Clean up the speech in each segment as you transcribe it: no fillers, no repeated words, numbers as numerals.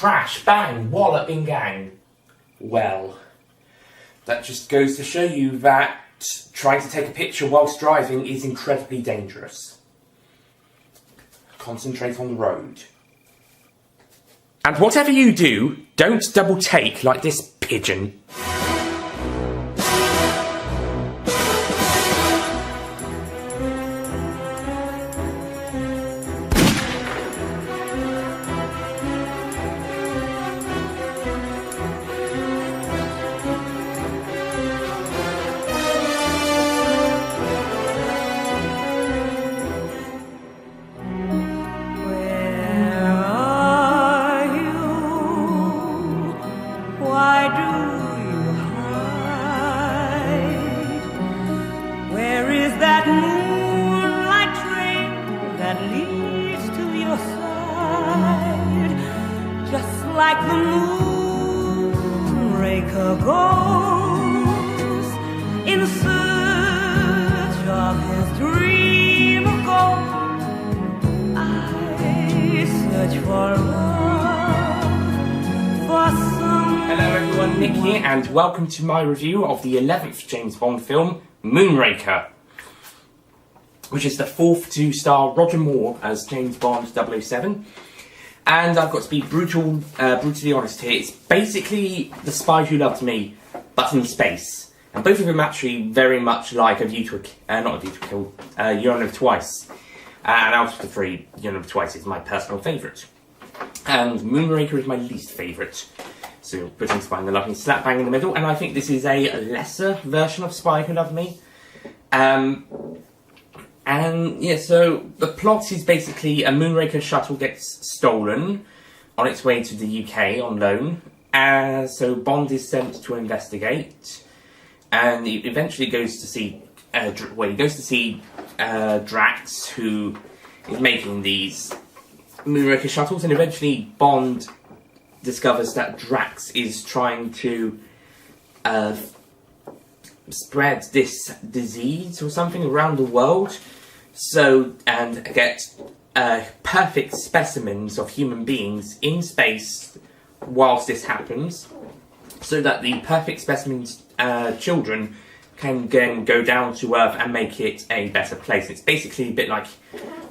Crash, bang, wallop, bing, gang. Well, that just goes to show you that trying to take a picture whilst driving is incredibly dangerous. Concentrate on the road. And whatever you do, don't double take like this pigeon. Like the Moonraker goes in search of his dream of gold. I search for love, for some. Hello everyone, Nick here, and welcome to my review of the 11th James Bond film, Moonraker, which is the fourth to star Roger Moore as James Bond 007. And I've got to be brutally honest here. It's basically The Spy Who Loved Me, but in space. And both of them actually very much like A View to not A View to Kill, You Only Live Twice. And out of the three, You Only Live Twice is my personal favourite. And Moonraker is my least favourite. So putting Spy Who Loved Me slap bang in the middle. And I think this is a lesser version of Spy Who Loved Me. And yeah, so the plot is basically a Moonraker shuttle gets stolen on its way to the UK on loan. So Bond is sent to investigate, and he eventually goes to see, Drax, who is making these Moonraker shuttles, and eventually Bond discovers that Drax is trying to spread this disease or something around the world. So, and get perfect specimens of human beings in space whilst this happens, so that the perfect specimens children can then go down to Earth and make it a better place. It's basically a bit like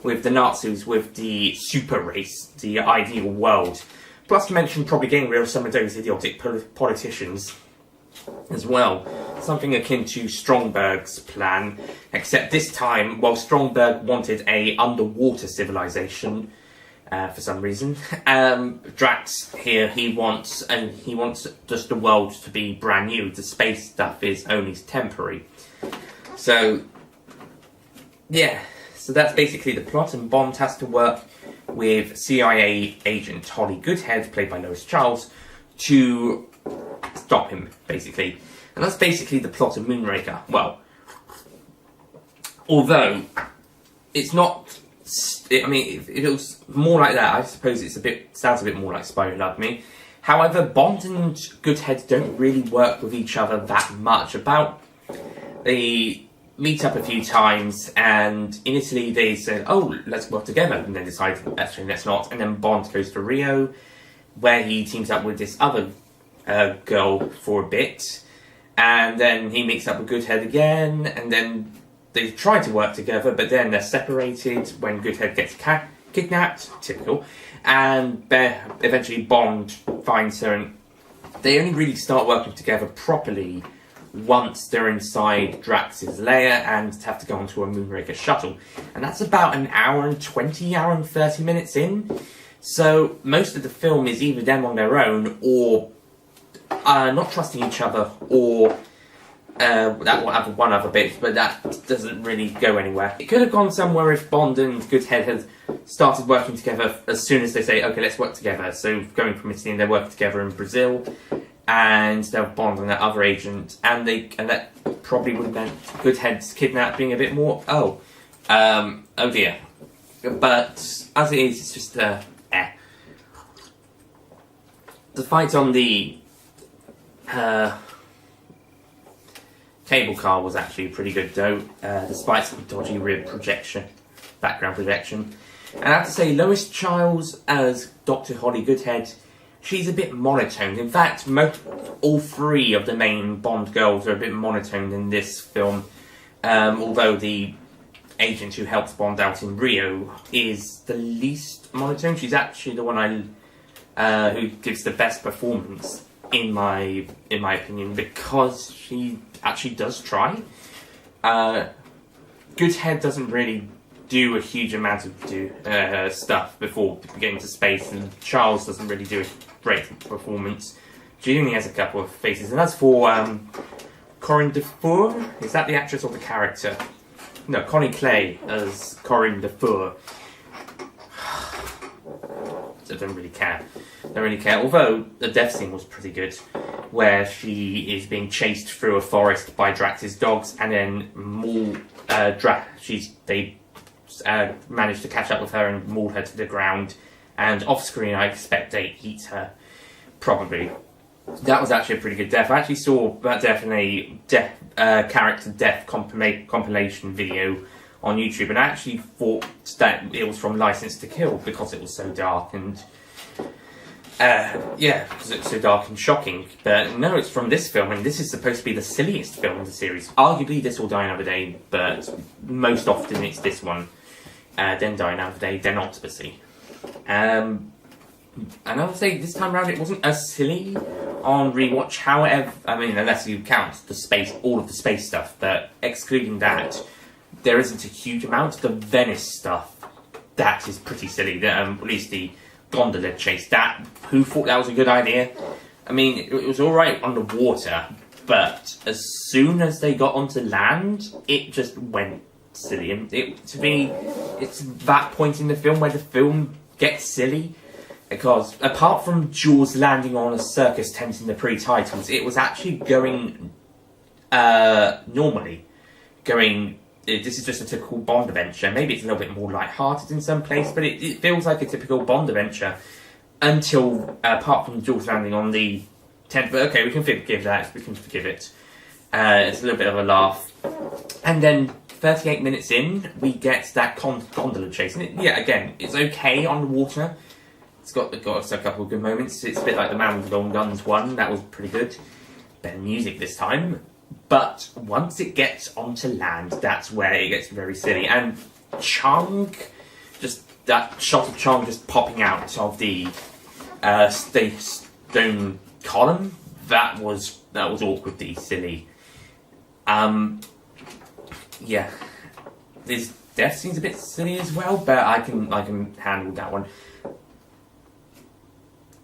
with the Nazis with the super race, the ideal world. Plus to mention probably getting rid of some of those idiotic politicians as well. Something akin to Stromberg's plan, except this time, while Stromberg wanted a underwater civilization for some reason, Drax here he wants just the world to be brand new. The space stuff is only temporary. So yeah, so that's basically the plot, and Bond has to work with CIA agent Holly Goodhead, played by Lois Charles, to stop him, basically. And that's basically the plot of Moonraker. Well, although it's not, I mean, if it was more like that, I suppose sounds a bit more like Spy Who Loved Me. However, Bond and Goodhead don't really work with each other that much. They meet up a few times, and initially they say, oh, let's work together, and then decide, actually, let's not. And then Bond goes to Rio, where he teams up with this other girl for a bit, and then he meets up with Goodhead again, and then they try to work together, but then they're separated when Goodhead gets kidnapped, typical, and eventually Bond finds her, and they only really start working together properly once they're inside Drax's lair and have to go onto a Moonraker shuttle, and that's about an hour and 30 minutes in. So most of the film is either them on their own, or not trusting each other, or that will have one other bit, but that doesn't really go anywhere. It could have gone somewhere if Bond and Goodhead had started working together as soon as they say, okay, let's work together. So going from Italy, they're working together in Brazil, and they'll Bond and that other agent, and that probably would have meant Goodhead's kidnapping a bit more. Oh dear. But as it is, it's just The fight on the cable car was actually pretty good though, despite some dodgy rear background projection. And I have to say, Lois Charles as Dr. Holly Goodhead, she's a bit monotone. In fact, all three of the main Bond girls are a bit monotone in this film. Although the agent who helps Bond out in Rio is the least monotone. She's actually the one who gives the best performance in my opinion, because she actually does try. Goodhead doesn't really do a huge amount of stuff before getting to space, and Charles doesn't really do a great performance. She only has a couple of faces. And as for Corinne Dufour, is that the actress or the character? No, Connie Clay as Corinne Dufour. I don't really care. Although the death scene was pretty good, where she is being chased through a forest by Drax's dogs, and then they manage to catch up with her and maul her to the ground. And off screen, I expect they eat her, probably. That was actually a pretty good death. I actually saw that death in a character death compilation video on YouTube, and I actually thought that it was from License to Kill because it was so dark and because it's so dark and shocking. But no, it's from this film, and this is supposed to be the silliest film in the series. Arguably, This Will Die Another Day, but most often it's this one. Then Die Another Day, then Octopussy. And I would say this time around it wasn't as silly on rewatch. However, I mean, unless you count all of the space stuff, but excluding that, there isn't a huge amount. The Venice stuff, that is pretty silly. At least the gondola chase. Who thought that was a good idea? I mean, it was alright on the water, but as soon as they got onto land, it just went silly. And to me, it's that point in the film where the film gets silly. Because apart from Jaws landing on a circus tent in the pre-titles, it was actually going normally. This is just a typical Bond adventure. Maybe it's a little bit more light-hearted in some place, but it feels like a typical Bond adventure until, apart from Jaws landing on the tent. But okay, we can forgive that. We can forgive it. It's a little bit of a laugh. And then 38 minutes in, we get that gondola chase. And again, it's okay on the water. It's got a couple of good moments. It's a bit like the Man with the Long Guns one. That was pretty good. Better music this time. But once it gets onto land, that's where it gets very silly. And Chang, just that shot of Chang just popping out of the stone column, that was awkwardly silly. This death scene's a bit silly as well, but I can handle that one.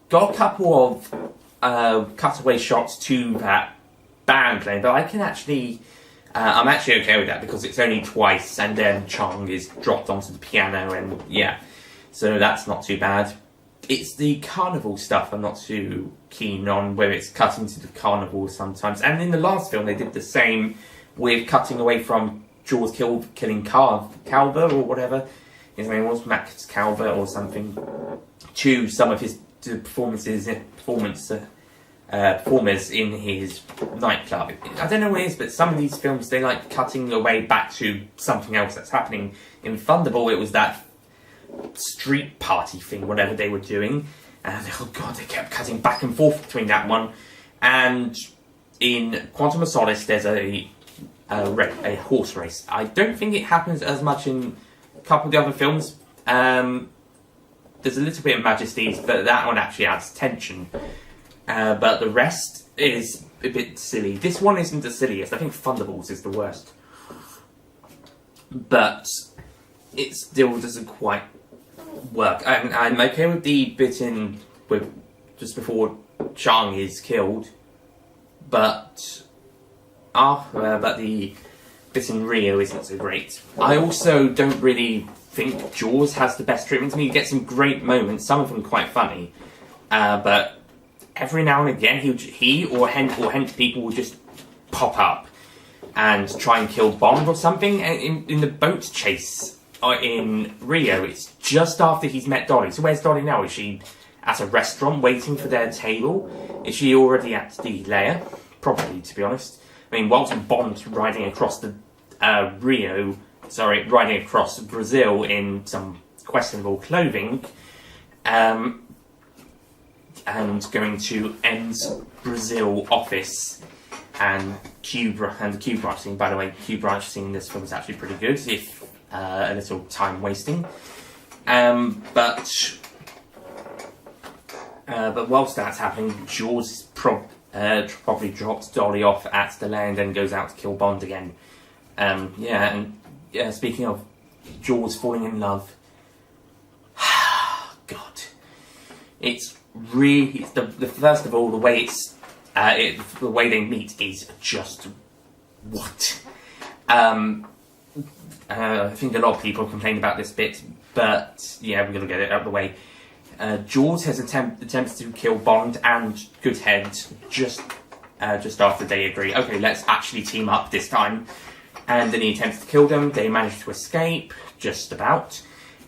Got a couple of cutaway shots to that band playing, but I'm actually okay with that because it's only twice, and then Chang is dropped onto the piano, and so that's not too bad. It's the carnival stuff I'm not too keen on, where it's cutting to the carnival sometimes. And in the last film, they did the same with cutting away from Jaws killing Calver or whatever his name was, Max Calver or something, to some of his performers in his nightclub. I don't know what it is, but some of these films, they like cutting away back to something else that's happening. In Thunderball, it was that street party thing, whatever they were doing, and oh god, they kept cutting back and forth between that one. And in Quantum of Solace, there's a horse race. I don't think it happens as much in a couple of the other films. There's a little bit of Majesties, but that one actually adds tension. But the rest is a bit silly. This one isn't the silliest. I think Thunderbolts is the worst. But it still doesn't quite work. I'm okay with the bit with just before Chang is killed, but the bit in Rio isn't so great. I also don't really think Jaws has the best treatment to me. You get some great moments, some of them quite funny, but every now and again he or hench people will just pop up and try and kill Bond or something. And in the boat chase in Rio, it's just after he's met Dolly. So where's Dolly now? Is she at a restaurant waiting for their table? Is she already at the lair? Probably, to be honest. I mean, whilst Bond riding across riding across Brazil in some questionable clothing, and going to N's Brazil office and the Q branch scene. By the way, Q branch scene in this film is actually pretty good, if a little time wasting. But whilst that's happening, Jaws probably drops Dolly off at the land and goes out to kill Bond again. Speaking of Jaws falling in love, God, it's the first of all, the way the way they meet is just what. I think a lot of people complain about this bit, but yeah, we're gonna get it out of the way. Jaws has attempts to kill Bond and Goodhead just after they agree, okay, let's actually team up this time. And then he attempts to kill them. They manage to escape, just about.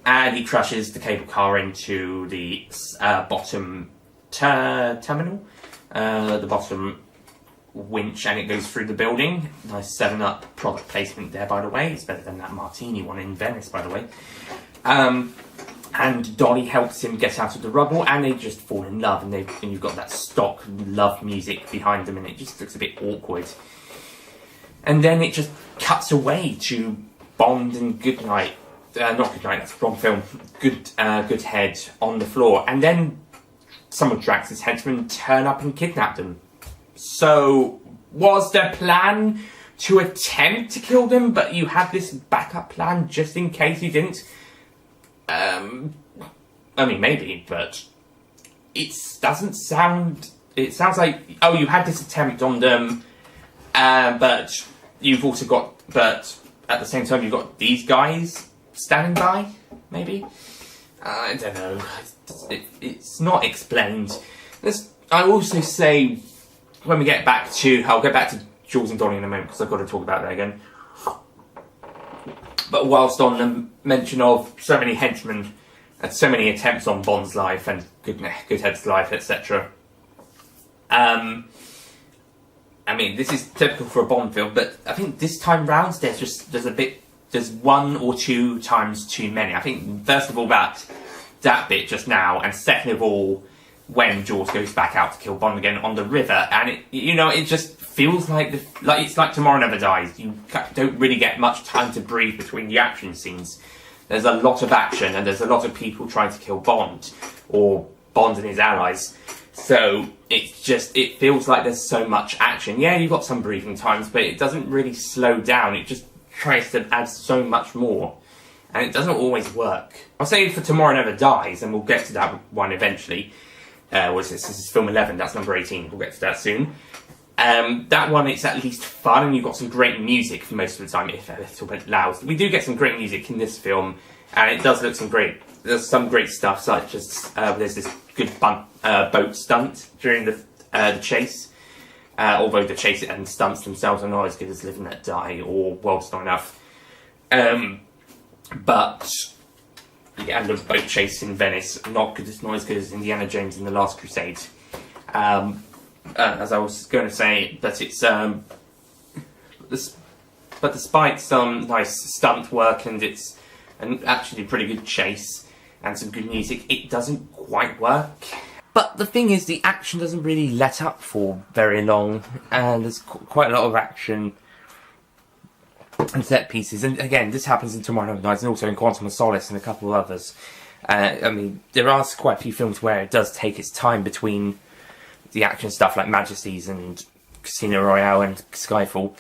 And he crashes the cable car into the bottom terminal, the bottom winch, and it goes through the building. Nice 7-Up product placement there, by the way. It's better than that martini one in Venice, by the way. And Dolly helps him get out of the rubble, and they just fall in love. And you've got that stock love music behind them, and it just looks a bit awkward. And then it just cuts away to Bond and Goodnight. Not Goodnight, that's the wrong film. Goodhead on the floor. And then some of Drax's henchmen turn up and kidnap them. So, was the plan to attempt to kill them, but you had this backup plan just in case you didn't? I mean, maybe, but it doesn't sound... It sounds like, oh, you had this attempt on them, but you've also got... But at the same time, you've got these guys standing by, maybe? I don't know. It's not explained. I also say, when we get back to... I'll get back to Jules and Donnie in a moment, because I've got to talk about that again. But whilst on the mention of so many henchmen and so many attempts on Bond's life and Goodhead's life, etc. I mean, this is typical for a Bond film, but I think this time round there's one or two times too many. I think first of all that bit just now, and second of all when Jaws goes back out to kill Bond again on the river, and it just feels like it's like Tomorrow Never Dies. You don't really get much time to breathe between the action scenes. There's a lot of action, and there's a lot of people trying to kill Bond, or Bond and his allies. So it feels like there's so much action. Yeah, you've got some breathing times, but it doesn't really slow down. It just tries to add so much more, and it doesn't always work. I'll say for Tomorrow Never Dies, and we'll get to that one eventually. This is film 11, that's number 18, we'll get to that soon. That one, it's at least fun, and you've got some great music for most of the time, if a little bit loud. We do get some great music in this film, and it does look there's some great stuff, such as there's this good boat stunt during the chase. Although the chase and stunts themselves are not as good as Live and Let Die or World's Not Enough. But yeah, and the boat chase in Venice, not as good as Indiana Jones in The Last Crusade. As I was going to say, but it's but despite some nice stunt work and it's actually a pretty good chase and some good music, it doesn't quite work. But the thing is, the action doesn't really let up for very long, and there's quite a lot of action and set pieces. And again, this happens in Tomorrow Never Dies and also in Quantum of Solace and a couple of others. I mean, there are quite a few films where it does take its time between the action stuff like Majesties and Casino Royale and Skyfall.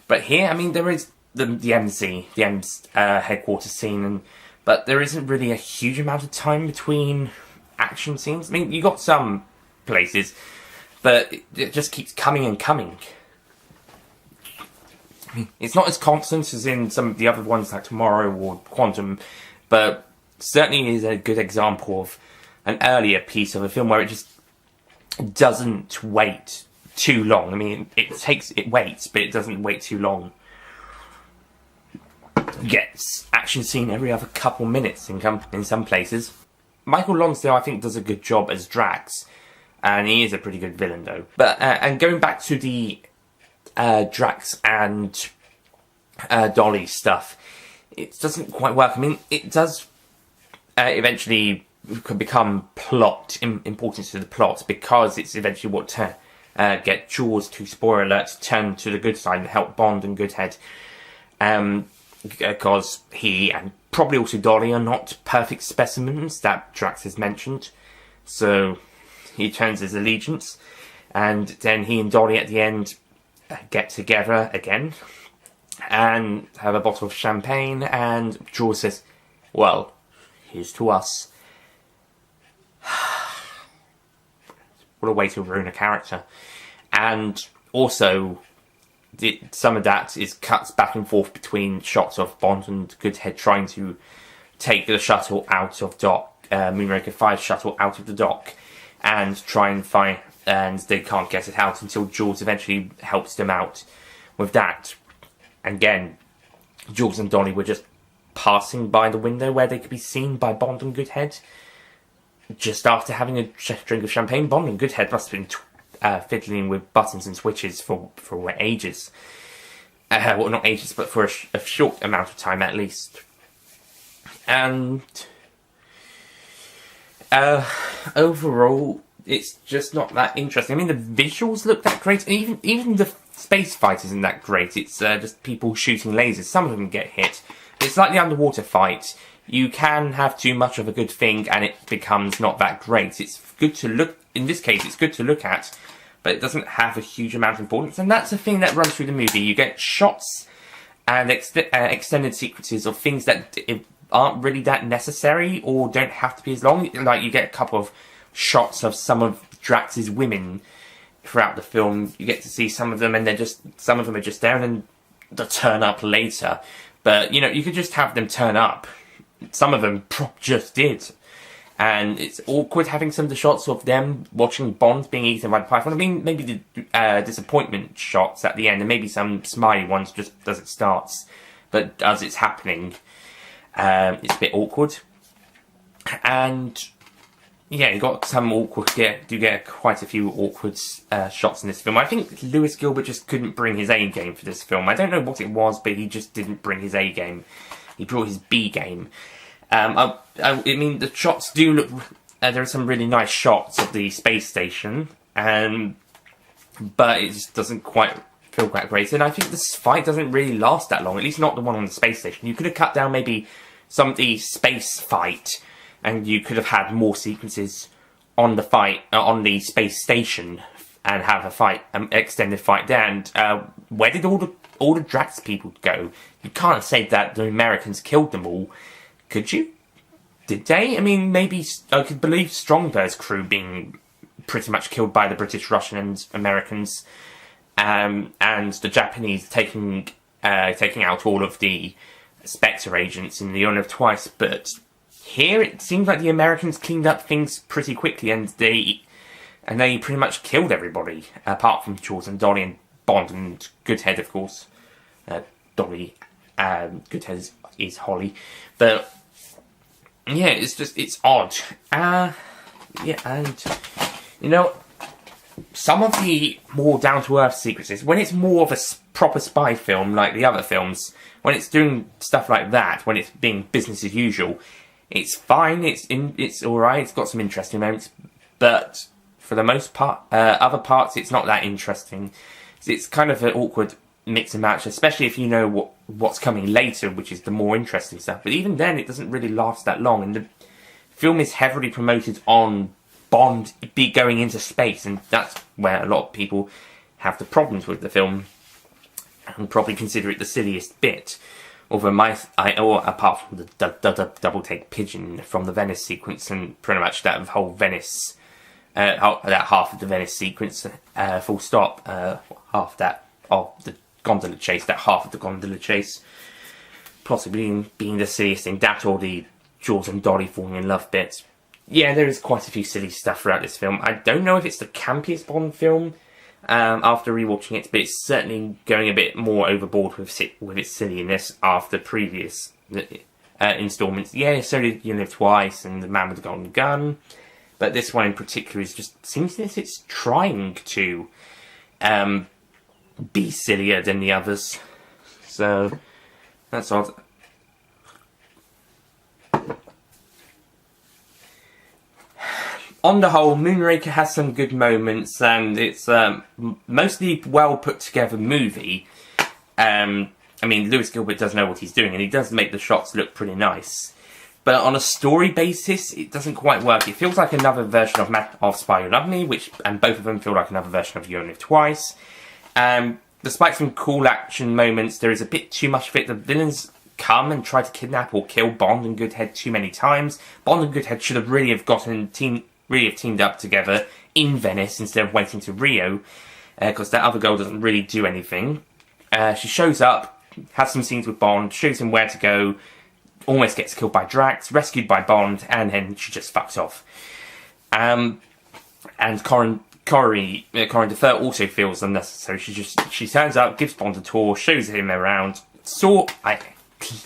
But here, I mean, there is the M's headquarters scene, but there isn't really a huge amount of time between action scenes. I mean, you got some places, but it just keeps coming and coming. I mean, it's not as constant as in some of the other ones like Tomorrow or Quantum, but certainly is a good example of an earlier piece of a film where it just doesn't wait too long. I mean, it waits, but it doesn't wait too long. It gets action scene every other couple minutes in some places. Michael Lonsdale, I think, does a good job as Drax, and he is a pretty good villain, though. But and going back to the Drax and Dolly stuff, it doesn't quite work. I mean, it does eventually could become importance to the plot, because it's eventually what get Jules to, spoiler alert, turn to the good side and help Bond and Goodhead. Because he and probably also Dolly are not perfect specimens that Drax has mentioned. So he turns his allegiance, and then he and Dolly at the end get together again and have a bottle of champagne, and Jules says, well, here's to us. What a way to ruin a character. And also, some of that is cuts back and forth between shots of Bond and Goodhead trying to take the shuttle out of dock, Moonraker 5 shuttle out of the dock, and try and find, and they can't get it out until Jules eventually helps them out with that. And again, Jules and Dolly were just passing by the window where they could be seen by Bond and Goodhead. Just after having a drink of champagne, Bond and Goodhead must have been fiddling with buttons and switches for ages. Well, not ages, but for a short amount of time at least. And overall, it's just not that interesting. I mean, the visuals look that great. Even the space fight isn't that great. It's just people shooting lasers. Some of them get hit. It's like the underwater fight. You can have too much of a good thing and it becomes not that great. It's good to look, in this case, it's good to look at, but it doesn't have a huge amount of importance. And that's a thing that runs through the movie. You get shots and extended sequences of things that aren't really that necessary or don't have to be as long. Like, you get a couple of shots of some of Drax's women throughout the film. You get to see some of them, and some of them are just there and they'll turn up later. But, you know, you could just have them turn up. Some of them just did. And it's awkward having some of the shots of them watching Bond being eaten by the python. I mean, maybe the disappointment shots at the end, and maybe some smiley ones just as it starts. But as it's happening, it's a bit awkward. And yeah, you got some awkward. You get quite a few awkward shots in this film. I think Lewis Gilbert just couldn't bring his A game for this film. I don't know what it was, but he just didn't bring his A game. He brought his B game. I mean, the shots do look. There are some really nice shots of the space station, but it just doesn't quite feel quite great. And I think this fight doesn't really last that long. At least not the one on the space station. You could have cut down maybe some of the space fight, and you could have had more sequences on the fight on the space station, and have a fight, extended fight there. And where did all the Drax people go? You can't say that the Americans killed them all, could you? Did they? I mean, maybe I could believe Strongbird's crew being pretty much killed by the British, Russian, and Americans, and the Japanese taking out all of the Spectre agents in the Honor of Twice. But here it seems like the Americans cleaned up things pretty quickly, and they pretty much killed everybody, apart from Jules and Dolly and Bond and Goodhead, of course. Dolly, Goodhead is Holly, but yeah, it's odd. Yeah, and you know, some of the more down-to-earth sequences, when it's more of a proper spy film like the other films, when it's doing stuff like that, when it's being business as usual, it's fine. It's all right. It's got some interesting moments, but for the most part, other parts, it's not that interesting. It's kind of an awkward mix and match, especially if you know what's coming later, which is the more interesting stuff. But even then, it doesn't really last that long, and the film is heavily promoted on Bond going into space, and that's where a lot of people have the problems with the film, and probably consider it the silliest bit. Although apart from the double take pigeon from the Venice sequence, and pretty much that whole Venice, that half of the Venice sequence, full stop, half that of the gondola chase, that half of the gondola chase, possibly being the silliest thing, that or the Jules and Dolly falling in love bit. Yeah, there is quite a few silly stuff throughout this film. I don't know if it's the campiest Bond film after rewatching it, but it's certainly going a bit more overboard with its silliness after previous installments. Yeah, so did You Live Twice and The Man with the Golden Gun, but this one in particular seems as it's trying to be sillier than the others. So that's odd. on the whole, Moonraker has some good moments, and it's mostly well put together movie. I mean, Lewis Gilbert does know what he's doing, and he does make the shots look pretty nice. But on a story basis, it doesn't quite work. It feels like another version of Spy Who Loved Me, and both of them feel like another version of You Only Live Twice. Despite some cool action moments, there is a bit too much of it. The villains come and try to kidnap or kill Bond and Goodhead too many times. Bond and Goodhead should have really have teamed up together in Venice instead of waiting to Rio, because that other girl doesn't really do anything. She shows up, has some scenes with Bond, shows him where to go, almost gets killed by Drax, rescued by Bond, and then she just fucks off. And Corin Defer also feels unnecessary. She turns up, gives Bond a tour, shows him around,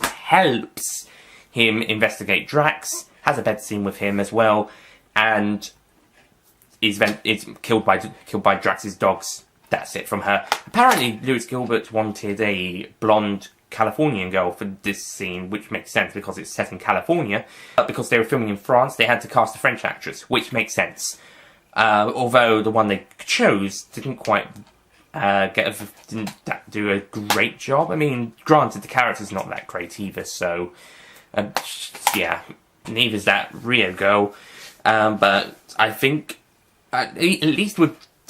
helps him investigate Drax, has a bed scene with him as well, and is killed by Drax's dogs. That's it from her. Apparently, Lewis Gilbert wanted a blonde Californian girl for this scene, which makes sense because it's set in California. But because they were filming in France, they had to cast a French actress, which makes sense. Although the one they chose didn't quite didn't do a great job. I mean, granted, the character's not that great either, so yeah, neither's that Rio girl. But I think, at least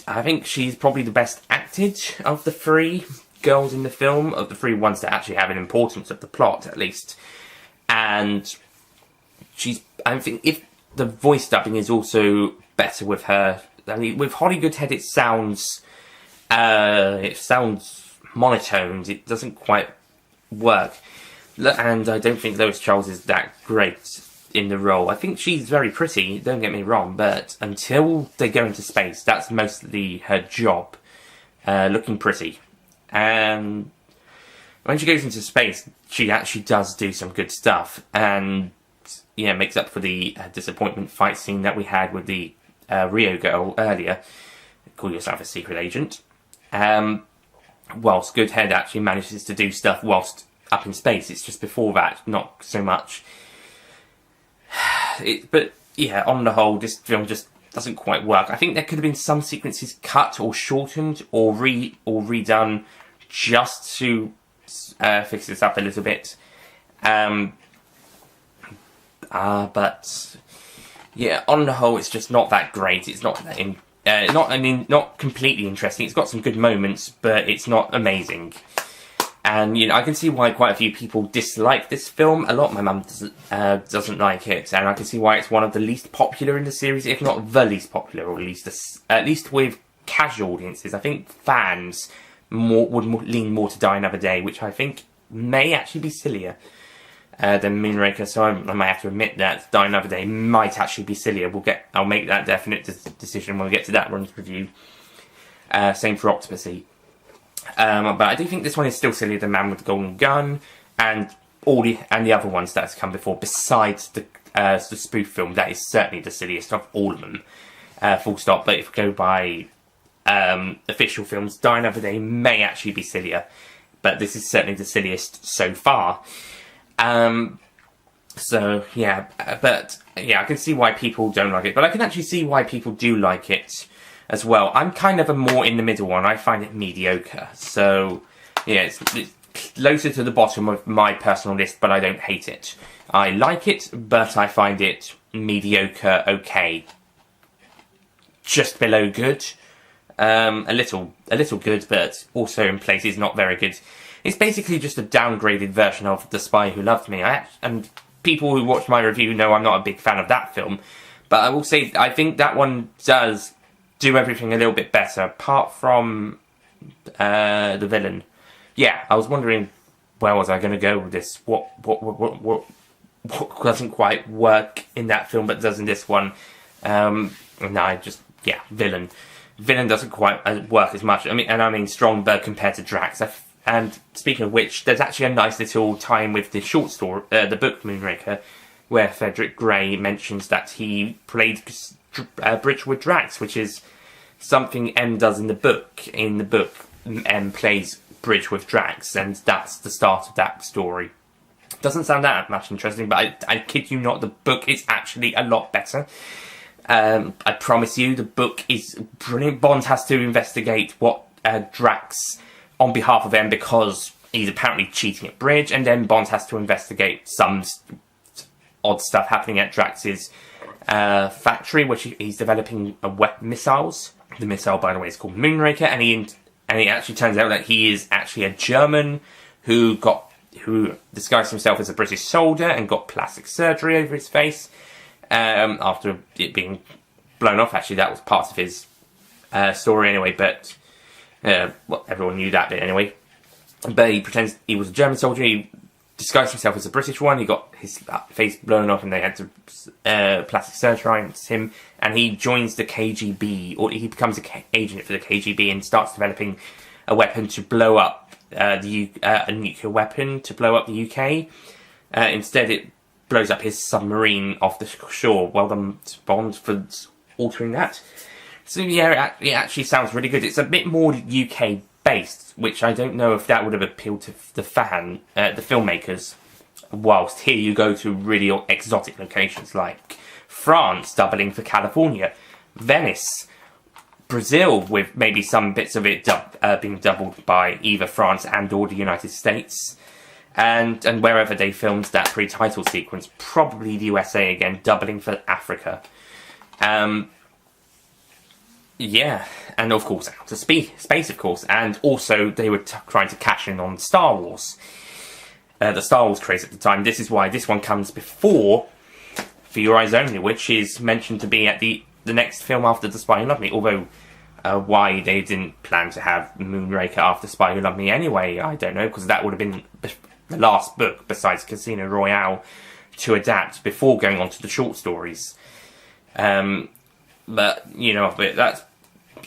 I think she's probably the best acted of the three girls in the film, of the three ones that actually have an importance of the plot, at least. And I think if the voice dubbing is also better with her. I mean, with Holly Goodhead, it sounds monotoned. It doesn't quite work. And I don't think Lois Charles is that great in the role. I think she's very pretty, don't get me wrong, but until they go into space, that's mostly her job, looking pretty. And when she goes into space, she actually does do some good stuff, and yeah, makes up for the disappointment fight scene that we had with the Rio girl earlier. Call yourself a secret agent. Whilst Goodhead actually manages to do stuff whilst up in space. It's just before that, not so much. But yeah, on the whole, this film just doesn't quite work. I think there could have been some sequences cut or shortened or redone just to fix this up a little bit. But yeah, on the whole, it's just not that great. It's not that not completely interesting. It's got some good moments, but it's not amazing. And you know, I can see why quite a few people dislike this film. A lot. My mum doesn't like it, and I can see why it's one of the least popular in the series, if not the least popular, or at least with casual audiences. I think fans would lean more to Die Another Day, which I think may actually be sillier than Moonraker. So I might have to admit that Die Another Day might actually be sillier. I'll make that definite decision when we get to that run's review. Same for Octopussy. But I do think this one is still sillier than Man with the Golden Gun and the other ones that has come before. Besides the spoof film, that is certainly the silliest of all of them. Full stop. But if we go by official films, Die Another Day may actually be sillier, but this is certainly the silliest so far. So yeah, but yeah, I can see why people don't like it, but I can actually see why people do like it as well. I'm kind of a more in the middle one. I find it mediocre. So yeah, it's closer to the bottom of my personal list, but I don't hate it. I like it, but I find it mediocre, okay. Just below good. A little good, but also in places not very good. It's basically just a downgraded version of The Spy Who Loved Me. And people who watch my review know I'm not a big fan of that film. But I will say, I think that one does do everything a little bit better, apart from the villain. Yeah, I was wondering, where was I going to go with this? What doesn't quite work in that film, but does in this one? Villain. Villain doesn't quite work as much. I mean Stromberg compared to Drax. And speaking of which, there's actually a nice little tie-in with the short story, the book Moonraker, where Frederick Gray mentions that he played bridge with Drax, which is something M does in the book. In the book, M plays bridge with Drax, and that's the start of that story. Doesn't sound that much interesting, but I kid you not, the book is actually a lot better. I promise you, the book is brilliant. Bond has to investigate what Drax, on behalf of them, because he's apparently cheating at bridge, and then Bond has to investigate some odd stuff happening at Drax's factory, which he's developing missiles. The missile, by the way, is called Moonraker, and it actually turns out that he is actually a German who disguised himself as a British soldier and got plastic surgery over his face after it being blown off. Actually, that was part of his story anyway, but everyone knew that bit anyway. But he pretends he was a German soldier. He disguised himself as a British one. He got his face blown off, and they had to plastic surgery him. And he joins the KGB, or he becomes an agent for the KGB, and starts developing a weapon to blow up a nuclear weapon to blow up the UK. Instead, it blows up his submarine off the shore. Well done, Bond, for altering that. So yeah, it actually sounds really good. It's a bit more UK based, which I don't know if that would have appealed to the filmmakers. Whilst here you go to really exotic locations like France, doubling for California, Venice, Brazil, with maybe some bits of it being doubled by either France and or the United States, and wherever they filmed that pre-title sequence, probably the USA again, doubling for Africa. Yeah, and of course outer space, of course, and also they were trying to cash in on Star Wars, the Star Wars craze at the time. This is why this one comes before For Your Eyes Only, which is mentioned to be at the next film after The Spy Who Loved Me, although why they didn't plan to have Moonraker after Spy Who Loved Me anyway, I don't know, because that would have been the last book, besides Casino Royale, to adapt before going on to the short stories. But, you know,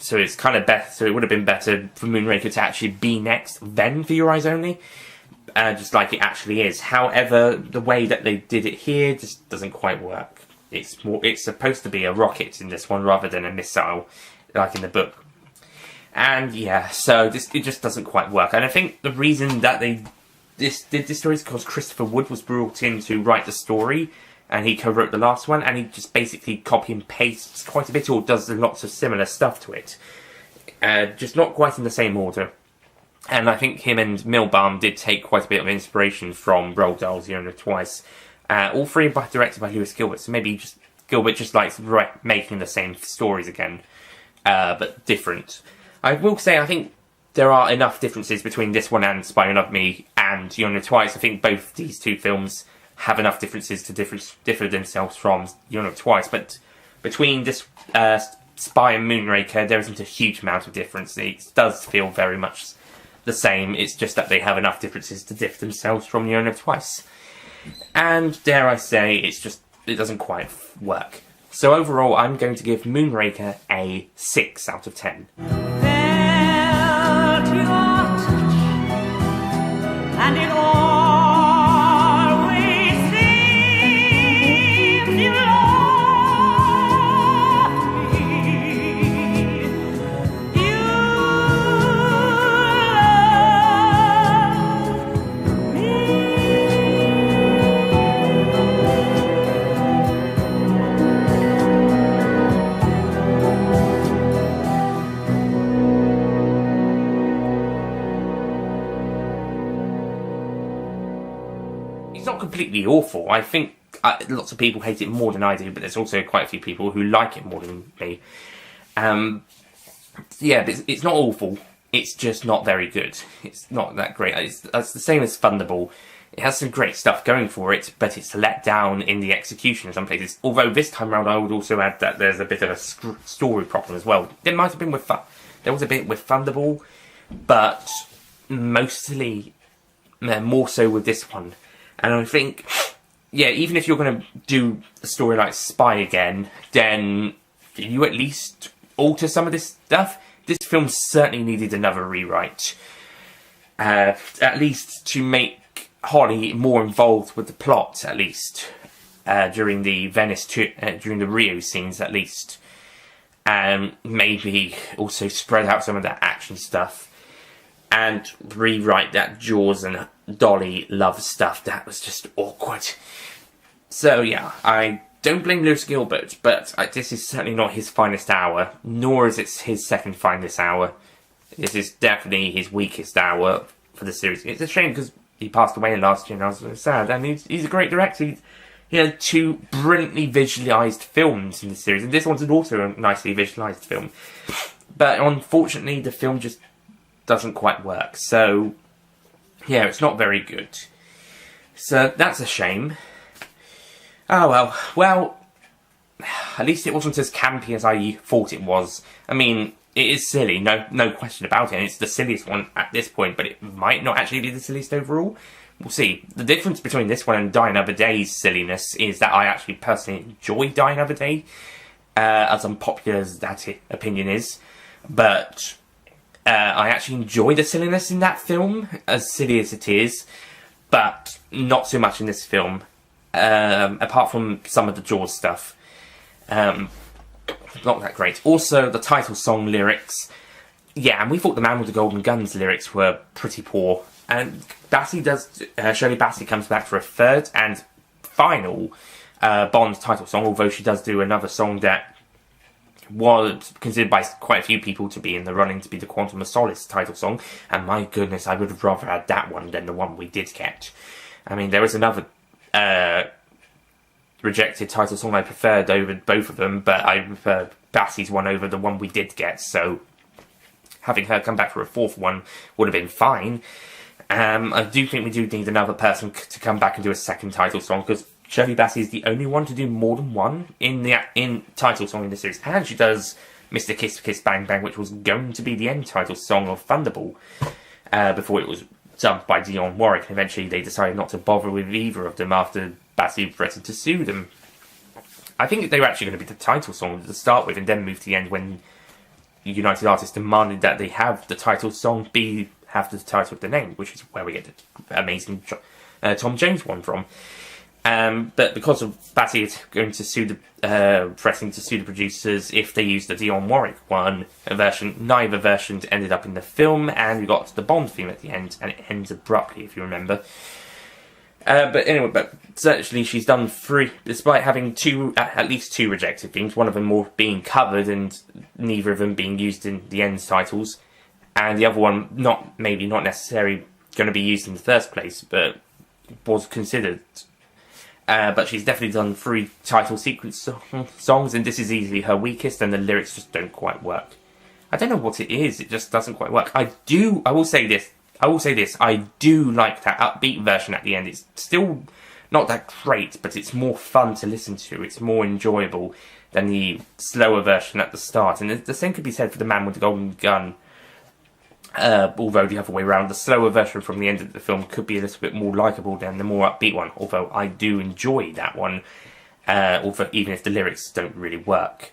so it's kind of better, so it would have been better for Moonraker to actually be next, then For Your Eyes Only, just like it actually is. However, the way that they did it here just doesn't quite work. It's supposed to be a rocket in this one rather than a missile, like in the book. And yeah, so it just doesn't quite work. And I think the reason that they did this story is because Christopher Wood was brought in to write the story, and he co-wrote the last one, and he just basically copy and pastes quite a bit, or does lots of similar stuff to it. Just not quite in the same order. And I think him and Milbaum did take quite a bit of inspiration from Roald Dahl's You Only Live Twice. All three directed by Lewis Gilbert, so maybe Gilbert just likes making the same stories again, but different. I will say, I think there are enough differences between this one and Spy Who Loved Me and You Only Live Twice. I think both these two films have enough differences to differ themselves from You Only Live Twice, but between this Spy and Moonraker, there isn't a huge amount of difference. It does feel very much the same. It's just that they have enough differences to differ themselves from You Only Live Twice. And dare I say, it doesn't quite work. So overall, I'm going to give Moonraker a 6 out of 10. Felt your touch, and it always seemed you loved me. You loved me. It's not completely awful. I think lots of people hate it more than I do, but there's also quite a few people who like it more than me. Yeah, but it's not awful. It's just not very good. It's not that great. It's the same as Thunderball. It has some great stuff going for it, but it's let down in the execution in some places. Although this time around, I would also add that there's a bit of a story problem as well. There might have been there was a bit with Thunderball, but mostly more so with this one. And I think, yeah, even if you're going to do a story like Spy again, then you at least alter some of this stuff. This film certainly needed another rewrite. At least to make Holly more involved with the plot, at least. During the during the Rio scenes, at least. And maybe also spread out some of that action stuff. And rewrite that Jaws and Dolly love stuff that was just awkward. So yeah, I don't blame Lewis Gilbert, but this is certainly not his finest hour, nor is it his second finest hour. This is definitely his weakest hour for the series. It's a shame because he passed away last year and I was so sad. And he's a great director. He had 2 brilliantly visualised films in the series, and this one's also a nicely visualised film. But unfortunately, the film just doesn't quite work. So, yeah, it's not very good. So, that's a shame. Oh well. Well, at least it wasn't as campy as I thought it was. I mean, it is silly, no question about it, and it's the silliest one at this point, but it might not actually be the silliest overall. We'll see. The difference between this one and Die Another Day's silliness is that I actually personally enjoy Die Another Day, as unpopular as that opinion is, but I actually enjoy the silliness in that film, as silly as it is, but not so much in this film. Apart from some of the Jaws stuff. Not that great. Also, the title song lyrics. Yeah, and we thought the Man with the Golden Gun's lyrics were pretty poor. And Shirley Bassey comes back for a third and final Bond title song, although she does do another song that was considered by quite a few people to be in the running to be the Quantum of Solace title song. And my goodness, I would have rather had that one than the one we did get. I mean, there was another rejected title song I preferred over both of them, but I prefer Bassey's one over the one we did get, so having her come back for a fourth one would have been fine. I do think we do need another person to come back and do a second title song, because Shirley Bassey is the only one to do more than one in title song in the series, and she does Mr. Kiss Kiss Bang Bang, which was going to be the end title song of Thunderball, before it was dubbed by Dionne Warwick, and eventually they decided not to bother with either of them after Bassey threatened to sue them. I think they were actually going to be the title song to start with and then move to the end when United Artists demanded that they have the title song have the title of the name, which is where we get the amazing Tom Jones one from. But because of Bassey going to sue threatening to sue the producers if they used the Dionne Warwick version, neither version ended up in the film, and we got the Bond theme at the end, and it ends abruptly, if you remember. But anyway, certainly she's done 3, despite having at least 2 rejected themes, one of them more being covered and neither of them being used in the end titles, and the other one maybe not necessarily going to be used in the first place, but was considered. But she's definitely done 3 title sequence songs, and this is easily her weakest, and the lyrics just don't quite work. I don't know what it is, it just doesn't quite work. I will say this, I do like that upbeat version at the end. It's still not that great, but it's more fun to listen to. It's more enjoyable than the slower version at the start. And the same could be said for the Man with the Golden Gun. Although the other way around, the slower version from the end of the film could be a little bit more likeable than the more upbeat one. Although I do enjoy that one, even if the lyrics don't really work.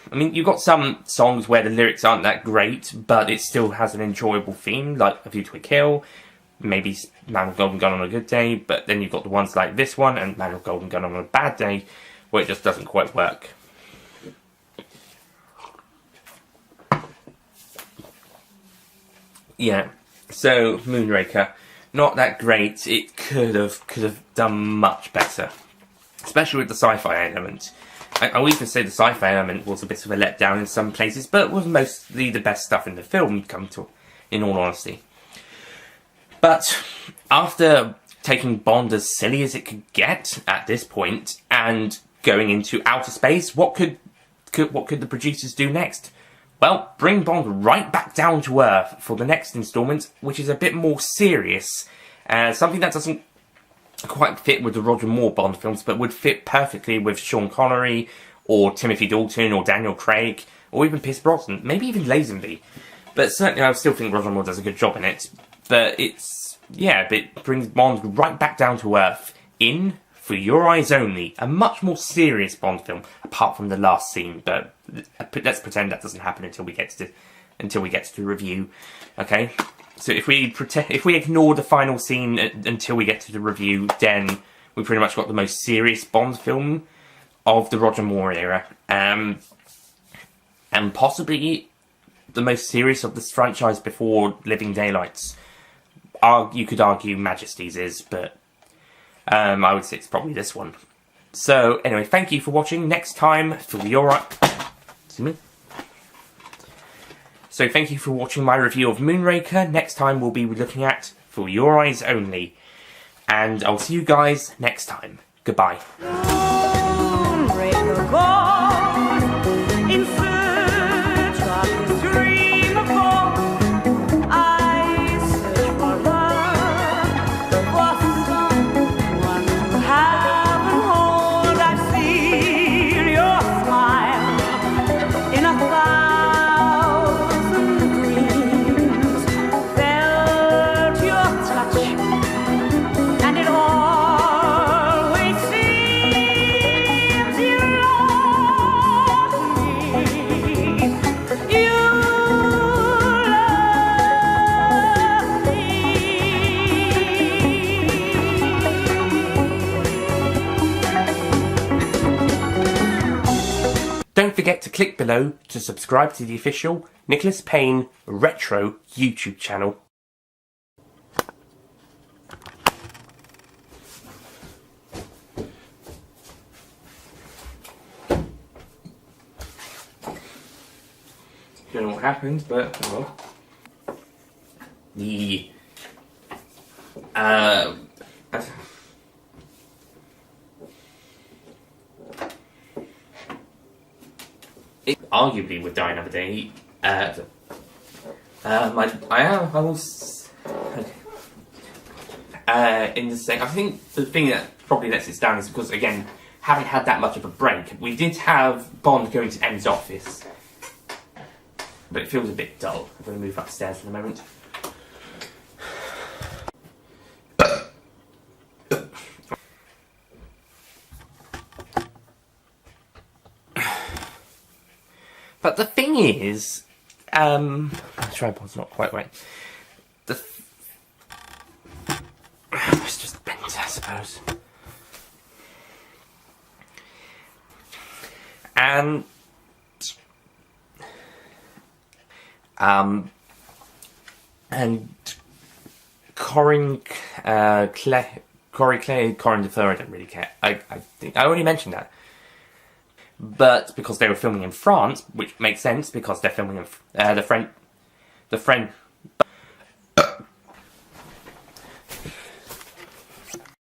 I mean, you've got some songs where the lyrics aren't that great, but it still has an enjoyable theme, like A View to a Kill, maybe Man with Golden Gun on a good day, but then you've got the ones like this one and Man with Golden Gun on a bad day, where it just doesn't quite work. Yeah, so Moonraker, not that great. It could have done much better, especially with the sci-fi element. I'll even say the sci-fi element was a bit of a letdown in some places, but was mostly the best stuff in the film, in all honesty. But after taking Bond as silly as it could get at this point, and going into outer space, what could the producers do next? Well, bring Bond right back down to Earth for the next instalment, which is a bit more serious. Something that doesn't quite fit with the Roger Moore Bond films, but would fit perfectly with Sean Connery, or Timothy Dalton, or Daniel Craig, or even Pierce Brosnan, maybe even Lazenby. But certainly I still think Roger Moore does a good job in it. But it brings Bond right back down to Earth in For Your Eyes Only, a much more serious Bond film, apart from the last scene, but let's pretend that doesn't happen until we get to the review, okay? So if we ignore the final scene until we get to the review, then we pretty much got the most serious Bond film of the Roger Moore era, and possibly the most serious of this franchise before Living Daylights. You could argue Majesty's is, but I would say it's probably this one. So, anyway, thank you for watching. Next time, for your... Excuse me. So, thank you for watching my review of Moonraker. Next time, we'll be looking at For Your Eyes Only. And I'll see you guys next time. Goodbye. Moonraker goes in search of his dream of gold. I search for love, for someone to have and hold. I've seen your smile in 1,000 dreams, felt your touch, and it always seems you love me. You love me. Don't forget to click below to subscribe to the official Nicholas Payne Retro YouTube channel. Don't know what happened, but oh well. The it arguably would die another day. I was in the same. I think the thing that probably lets it down is because, again, haven't had that much of a break. We did have Bond going to M's office, but it feels a bit dull. I'm going to move upstairs in a moment. But the thing is, the tripod's not quite right. It's just bent, I suppose. And Corin the Third, I don't really care. I think I already mentioned that. But because they were filming in France, which makes sense because they're filming in the French